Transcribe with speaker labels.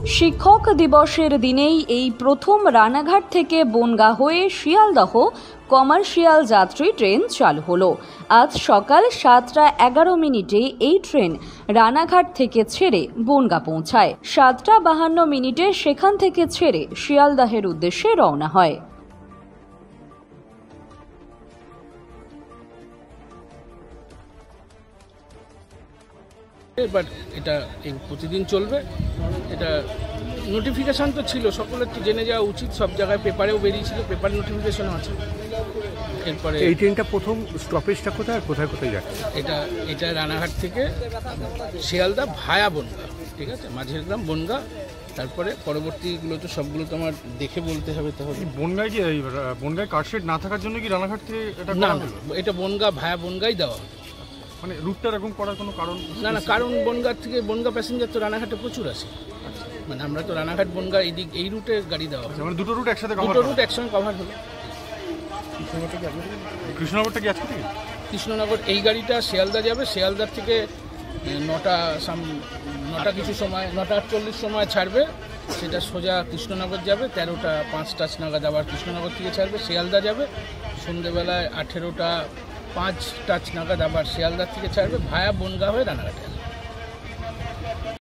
Speaker 1: শিক্ষক দিবসের দিনেই এই প্রথম রানাঘাট থেকে বনগাঁ হয়ে শিয়ালদহ কমার্শিয়াল যাত্রী ট্রেন চালু হলো। আজ সকাল 7:11 এই ট্রেন রানাঘাট থেকে ছেড়ে বনগাঁ পৌঁছায়। 7:52 সেখান থেকে ছেড়ে শিয়ালদহের উদ্দেশ্যে রওনা হয়।
Speaker 2: বাট এটা প্রতিদিন চলবে। এটা নোটিফিকেশান তো ছিল, সকলের তো জেনে যাওয়া উচিত, সব জায়গায় পেপারেও বেরিয়েছিল, পেপার নোটিফিকেশনও আছে। এরপরে
Speaker 3: এই ট্রেনটা প্রথম স্টপেজটা কোথায় কোথায় কোথায় যাচ্ছে?
Speaker 2: এটা রানাঘাট থেকে শিয়ালদা ভায়া বনগাঁ, ঠিক আছে, মাঝের গ্রাম বনগাঁ। তারপরে পরবর্তীগুলো তো সবগুলো তো আমার দেখে বলতে হবে।
Speaker 3: বনগাঁয় কি বনগাঁয় কারশেড না থাকার জন্য কি রানাঘাট থেকে এটা
Speaker 2: না, এটা বনগাঁ ভায়া বনগাঁই দেওয়া হবে।
Speaker 3: মানে রুটটা এরকম করার কোনো কারণ?
Speaker 2: না, কারণ বনগাঁ থেকে বনগাঁ প্যাসেঞ্জার তো রানাঘাটে প্রচুর আসে। মানে আমরা তো রানাঘাট বনগাঁ এই রুটে গাড়ি দেওয়া হবে।
Speaker 3: মানে দুটো রুট একসাথে
Speaker 2: একসঙ্গে কভার হলো।
Speaker 3: কৃষ্ণনগরটা কি আজকে থেকে?
Speaker 2: কৃষ্ণনগর এই গাড়িটা শিয়ালদা যাবে। শিয়ালদার থেকে 9টা কিছু সময়, 9:48 সময় ছাড়বে। সেটা সোজা কৃষ্ণনগর যাবে। 13টা 5 নাগাদ আবার কৃষ্ণনগর থেকে ছাড়বে, শিয়ালদা যাবে। সন্ধ্যেবেলায় 18টা 5 নাগাদ আবার শিয়ালদার থেকে ছাড়বে, ভায়া বনগাঁ হয়ে রানাঘাটে।